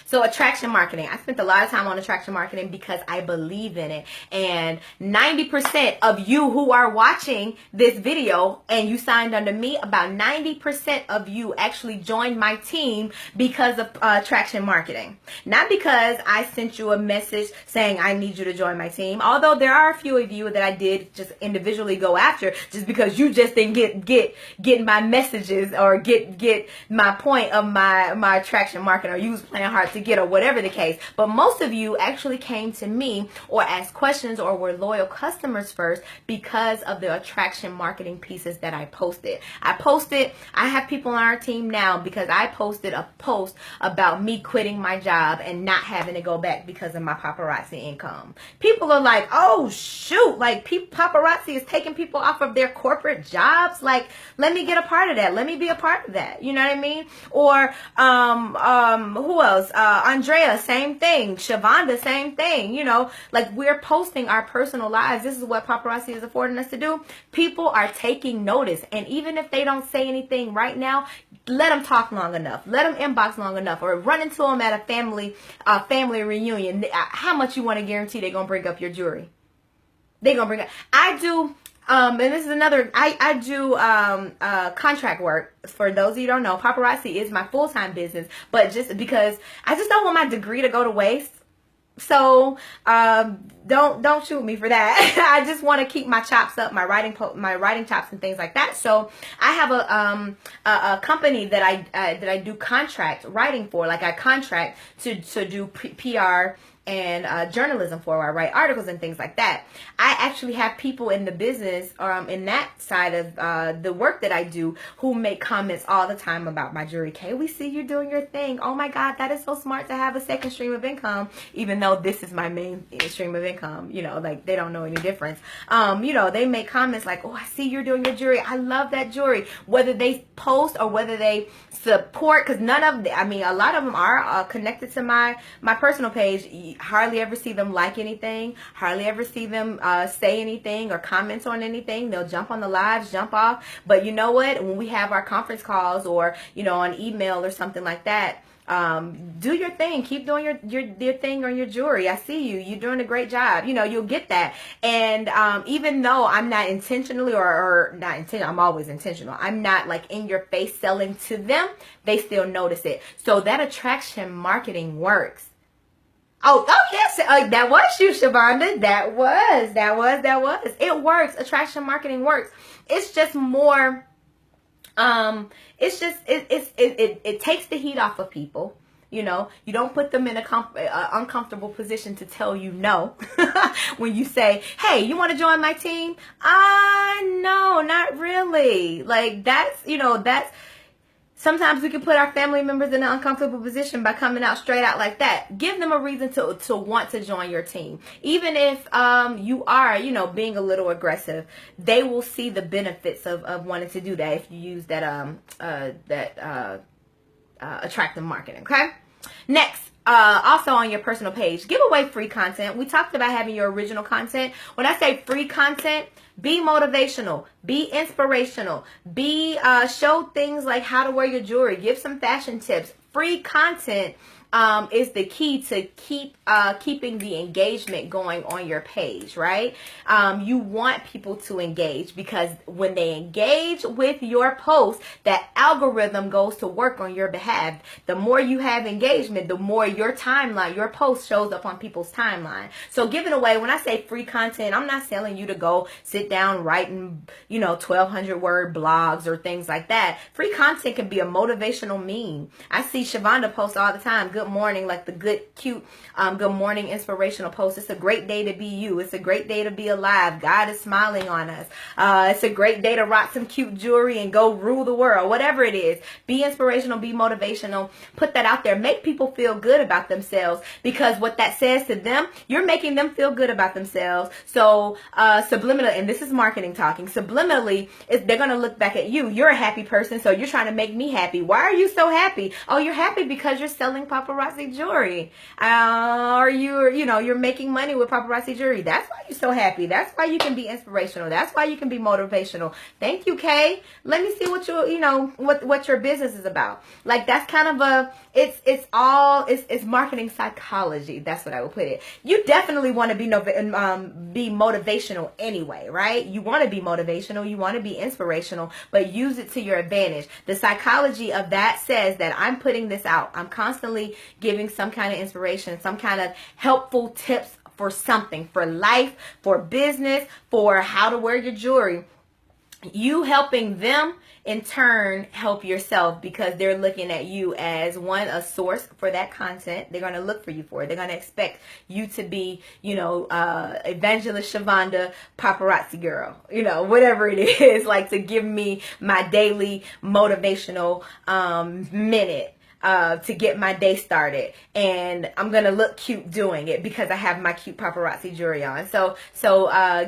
So attraction marketing, I spent a lot of time on attraction marketing because I believe in it. And 90% of you who are watching this video and you signed under me, about 90% of you actually joined my team because of attraction marketing. Not because I sent you a message saying I need you to join my team. Although there are a few of you that I did just individually go after just because you just didn't get my messages or get my point of my attraction marketing, or you was playing hard to get, or whatever the case. But most of you actually came to me or asked questions or were loyal customers first because of the attraction marketing pieces that I posted. I have people on our team now because I posted a post about me quitting my job and not having to go back because of my paparazzi income. People are like, oh shoot, like paparazzi is taking people off of their corporate jobs. Like, let me get a part of that. Let me be a part of that. You know what I mean? Or who else? Andrea, same thing. Shavonda, same thing. You know, like, we're posting our personal lives. This is what paparazzi is affording us to do. People are taking notice. And even if they don't say anything right now, let them talk long enough. Let them inbox long enough, or run into them at a family reunion. How much you want to guarantee they're going to bring up your jewelry? They're going to bring up. I do. And this is another, I do contract work. For those of you who don't know, paparazzi is my full-time business, but just because I just don't want my degree to go to waste. So don't shoot me for that. I just want to keep my chops up, my writing chops and things like that. So I have a company that I do contract writing for. Like, I contract to do PR and journalism for, where I write articles and things like that. I actually have people in the business, in that side of the work that I do, who make comments all the time about my jewelry. Kay, we see you doing your thing. Oh my God, that is so smart to have a second stream of income, even though this is my main stream of income. You know, like, they don't know any difference. You know, they make comments like, oh, I see you're doing your jewelry. I love that jewelry. Whether they post or whether they support, because none of them, I mean, a lot of them are connected to my personal page. Hardly ever see them like anything. Hardly ever see them say anything or comment on anything. They'll jump on the lives, jump off. But you know what? When we have our conference calls, or, you know, on email or something like that, do your thing. Keep doing your thing on your jewelry. I see you. You're doing a great job. You know, you'll get that. And even though I'm not intentionally or not intentional, I'm always intentional. I'm not like in your face selling to them. They still notice it. So that attraction marketing works. Oh yes, that was you, Shavonda. That was. It works. Attraction marketing works. It's just more. It takes the heat off of people. You know, you don't put them in a uncomfortable position to tell you no. When you say, hey, you want to join my team? No, not really. Like, that's, you know, sometimes we can put our family members in an uncomfortable position by coming out straight out like that. Give them a reason to want to join your team. Even if you are, you know, being a little aggressive, they will see the benefits of wanting to do that if you use that attractive marketing. Okay. Next. Also on your personal page, give away free content. We talked about having your original content. When I say free content, be motivational, be inspirational, show things like how to wear your jewelry, give some fashion tips. Free content is the key to keeping the engagement going on your page, right? You want people to engage, because when they engage with your post, that algorithm goes to work on your behalf. The more you have engagement, the more your timeline, your post shows up on people's timeline. So giving away, when I say free content, I'm not telling you to go sit down writing, you know, 1,200 word blogs or things like that. Free content can be a motivational meme. I see Shavonda post all the time, good morning, like the good, cute, good morning inspirational post. It's a great day to be you. It's a great day to be alive. God is smiling on us. It's a great day to rock some cute jewelry and go rule the world. Whatever it is, be inspirational, be motivational. Put that out there. Make people feel good about themselves, because what that says to them, you're making them feel good about themselves. So subliminally, and this is marketing talking, subliminally, they're going to look back at you. You're a happy person, so you're trying to make me happy. Why are you so happy? Oh, you're happy because you're selling paparazzi. paparazzi jewelry. Or you're making money with paparazzi jewelry. That's why you're so happy. That's why you can be inspirational. That's why you can be motivational. Thank you, Kay. Let me see what what your business is about. Like, that's kind of it's marketing psychology. That's what I would put it. You definitely want to be motivational anyway, right? You want to be motivational. You want to be inspirational, but use it to your advantage. The psychology of that says that I'm putting this out. I'm constantly giving some kind of inspiration, some kind of helpful tips for something, for life, for business, for how to wear your jewelry. You helping them in turn help yourself, because they're looking at you as a source for that content. They're going to look for you for it. They're going to expect you to be, Evangelist Shavonda, paparazzi girl, whatever it is, like, to give me my daily motivational minute. To get my day started, and I'm gonna look cute doing it because I have my cute paparazzi jewelry on. So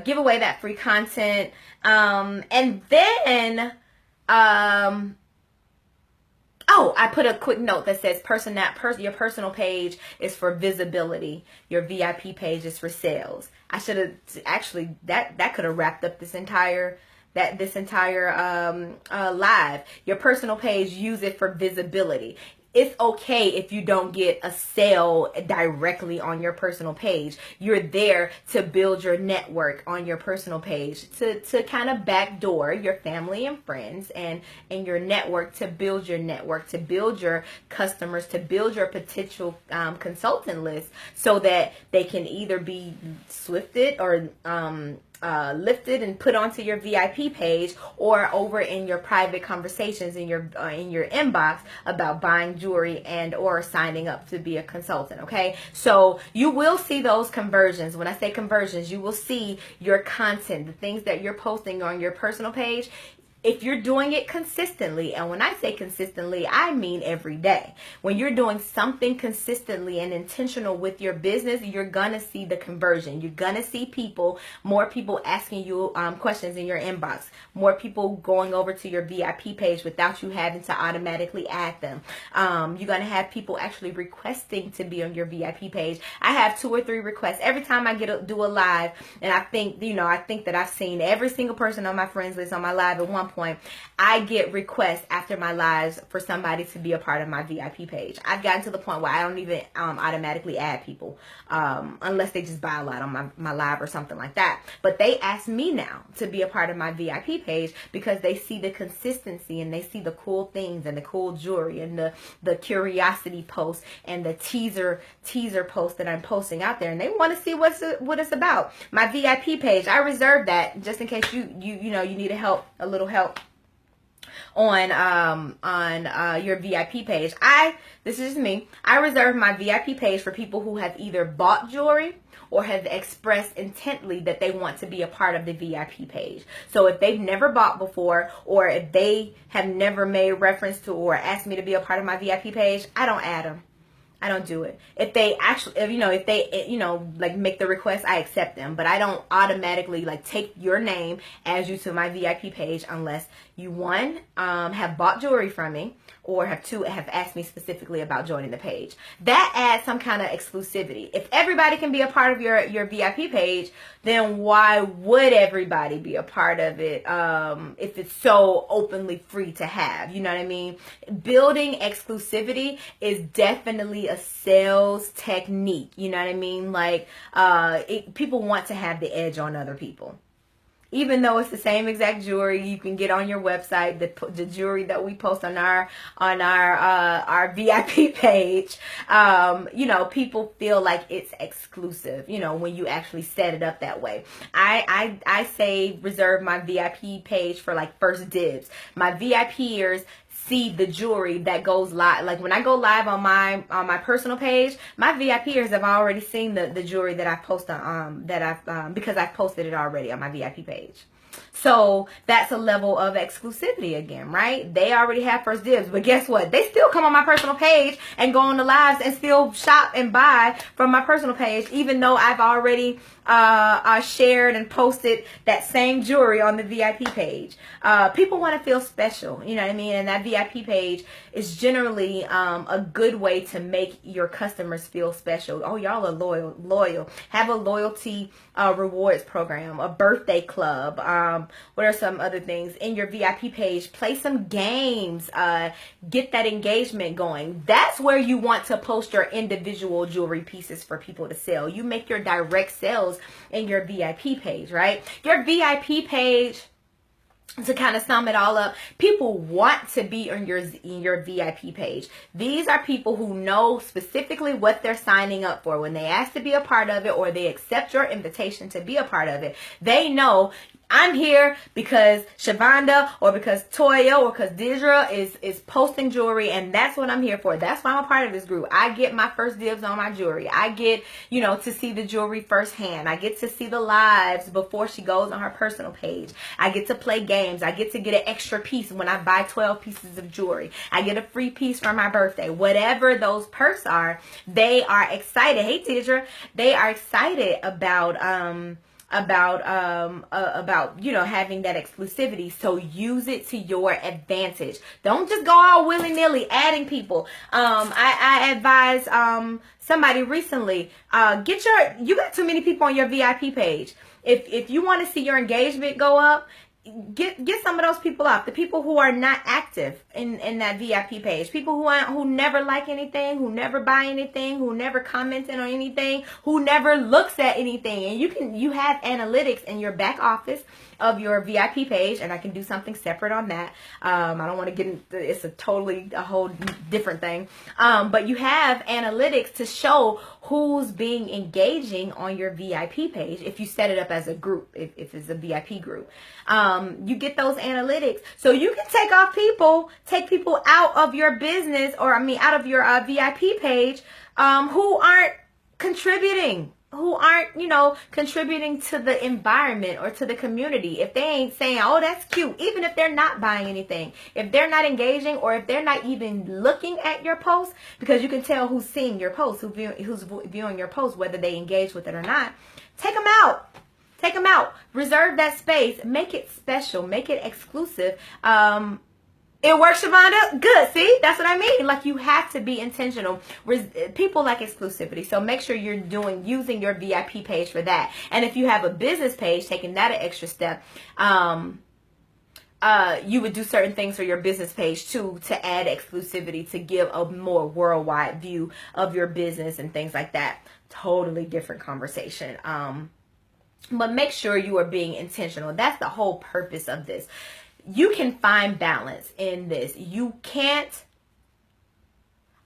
give away that free content, and then I put a quick note that says your personal page is for visibility. Your VIP page is for sales. I should have actually that could have wrapped up this entire live. Your personal page, use it for visibility. It's okay if you don't get a sale directly on your personal page. You're there to build your network on your personal page, to kind of backdoor your family and friends and your network, to build your network, to build your customers, to build your potential consultant list, so that they can either be swifted or lifted and put onto your VIP page, or over in your private conversations in your inbox about buying jewelry and or signing up to be a consultant. Okay, so you will see those conversions. When I say conversions, you will see your content, the things that you're posting on your personal page, if you're doing it consistently. And when I say consistently, I mean every day. When you're doing something consistently and intentional with your business, you're gonna see the conversion. You're gonna see more people asking you questions in your inbox, more people going over to your VIP page without you having to automatically add them. You're gonna have people actually requesting to be on your VIP page. I have 2 or 3 requests every time I do a live, and I think that I've seen every single person on my friends list on my live at one point. I get requests after my lives for somebody to be a part of my VIP page. I've gotten to the point where I don't even automatically add people unless they just buy a lot on my live or something like that. But they ask me now to be a part of my VIP page because they see the consistency, and they see the cool things and the cool jewelry and the curiosity posts and the teaser posts that I'm posting out there, and they want to see what it's about. My VIP page, I reserve that just in case you need a little help on your VIP page. This is just me. I reserve my VIP page for people who have either bought jewelry or have expressed intently that they want to be a part of the VIP page. So if they've never bought before, or if they have never made reference to or asked me to be a part of my VIP page, I don't add them. I don't do it. If they actually, if they like make the request, I accept them. But I don't automatically like take your name, add you to my VIP page, unless you, 1, have bought jewelry from me, or have 2, have asked me specifically about joining the page. That adds some kind of exclusivity. If everybody can be a part of your VIP page, then why would everybody be a part of it if it's so openly free to have? You know what I mean? Building exclusivity is definitely a sales technique. You know what I mean? Like, people want to have the edge on other people. Even though it's the same exact jewelry, you can get on your website, the jewelry that we post on our VIP page. People feel like it's exclusive, when you actually set it up that way. I say reserve my VIP page for like first dibs. My VIPers see the jewelry that goes live. Like when I go live on my personal page, my VIPers have already seen the jewelry that I post on because I've posted it already on my VIP page. So that's a level of exclusivity again, right? They already have first dibs, but guess what? They still come on my personal page and go on the lives and still shop and buy from my personal page, even though I've already shared and posted that same jewelry on the VIP page. People want to feel special, you know what I mean? And that VIP page is generally a good way to make your customers feel special. Oh, y'all are loyal. Have a loyalty rewards program, a birthday club. What are some other things in your VIP page? Play some games. Get that engagement going. That's where you want to post your individual jewelry pieces for people to sell. You make your direct sales in your VIP page, right? Your VIP page, to kind of sum it all up, people want to be on your VIP page. These are people who know specifically what they're signing up for. When they ask to be a part of it or they accept your invitation to be a part of it, they know I'm here because Shavonda or because Toya or because Deidre is posting jewelry, and that's what I'm here for. That's why I'm a part of this group. I get my first dibs on my jewelry. I get, to see the jewelry firsthand. I get to see the lives before she goes on her personal page. I get to play games. I get to get an extra piece when I buy 12 pieces of jewelry. I get a free piece for my birthday. Whatever those perks are, they are excited. Hey, Deidre. They are excited about having that exclusivity. So use it to your advantage. Don't just go all willy-nilly adding people. I advise somebody recently, you got too many people on your VIP page. If you want to see your engagement go up, get some of those people up. The people who are not active in that VIP page, people who never like anything, who never buy anything, who never commented on anything, who never looks at anything. And you have analytics in your back office of your VIP page, and I can do something separate on that. I don't want to get into, it's a whole different thing. But you have analytics to show who's being engaging on your VIP page if you set it up as a group, if it's a VIP group. You get those analytics. So you can take people out of your business, or out of your VIP page, who aren't contributing. Who aren't, contributing to the environment or to the community. If they ain't saying, oh, that's cute, even if they're not buying anything, if they're not engaging, or if they're not even looking at your post, because you can tell who's seeing your post, who's viewing your post, whether they engage with it or not, take them out. Take them out. Reserve that space. Make it special. Make it exclusive. It works, Shavonda? Good. See? That's what I mean. Like, you have to be intentional. People like exclusivity. So make sure you're using your VIP page for that. And if you have a business page, taking that an extra step, you would do certain things for your business page too, to add exclusivity, to give a more worldwide view of your business and things like that. Totally different conversation. But make sure you are being intentional. That's the whole purpose of this. You can find balance in this. You can't.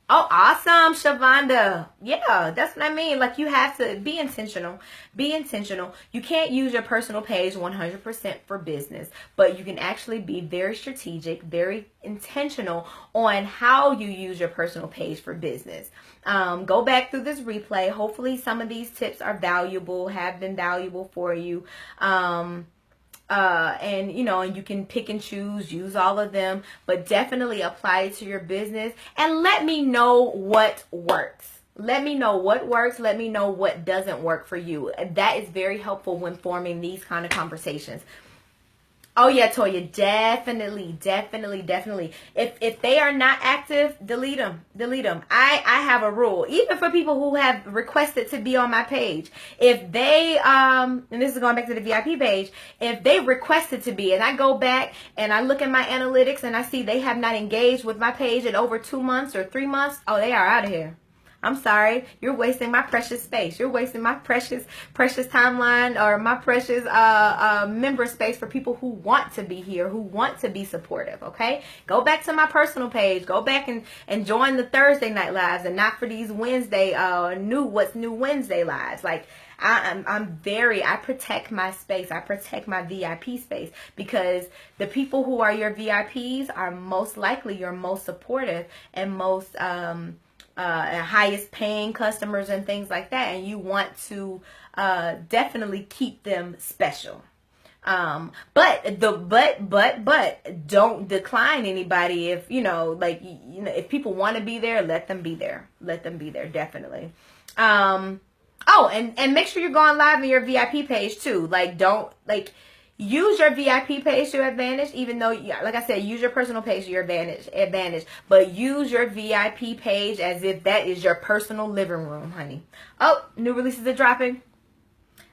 Oh, awesome, Shavonda. Yeah, that's what I mean. Like, you have to be intentional. Be intentional. You can't use your personal page 100% for business, but you can actually be very strategic, very intentional on how you use your personal page for business. Go back through this replay. Hopefully some of these tips are valuable, have been valuable for you. And you can pick and choose, use all of them, but definitely apply it to your business, and let me know what works. Let me know what works. Let me know what doesn't work for you. That is very helpful when forming these kind of conversations. Oh yeah, Toya, definitely. If they are not active, delete them. I have a rule, even for people who have requested to be on my page. If they, and this is going back to the VIP page, if they requested to be, and I go back and I look at my analytics and I see they have not engaged with my page in over 2 months or 3 months, oh, they are out of here. I'm sorry, you're wasting my precious space. You're wasting my precious timeline, or my precious member space for people who want to be here, who want to be supportive, okay? Go back to my personal page. Go back and join the Thursday night lives, and not for these Wednesday, what's new Wednesday lives. Like, I protect my space. I protect my VIP space, because the people who are your VIPs are most likely your most supportive and most, highest paying customers and things like that, and you want to definitely keep them special. But don't decline anybody if, like, if people want to be there, let them be there. Let them be there, definitely. Oh, and make sure you're going live in your VIP page too. Like, don't, like, use your VIP page to your advantage, even though, like I said, use your personal page to your advantage. But use your VIP page as if that is your personal living room, honey. Oh, new releases are dropping.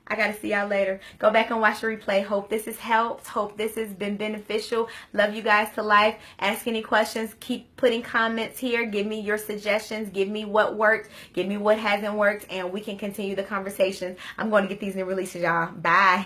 I got to see y'all later. Go back and watch the replay. Hope this has helped. Hope this has been beneficial. Love you guys to life. Ask any questions. Keep putting comments here. Give me your suggestions. Give me what worked. Give me what hasn't worked. And we can continue the conversation. I'm going to get these new releases, y'all. Bye.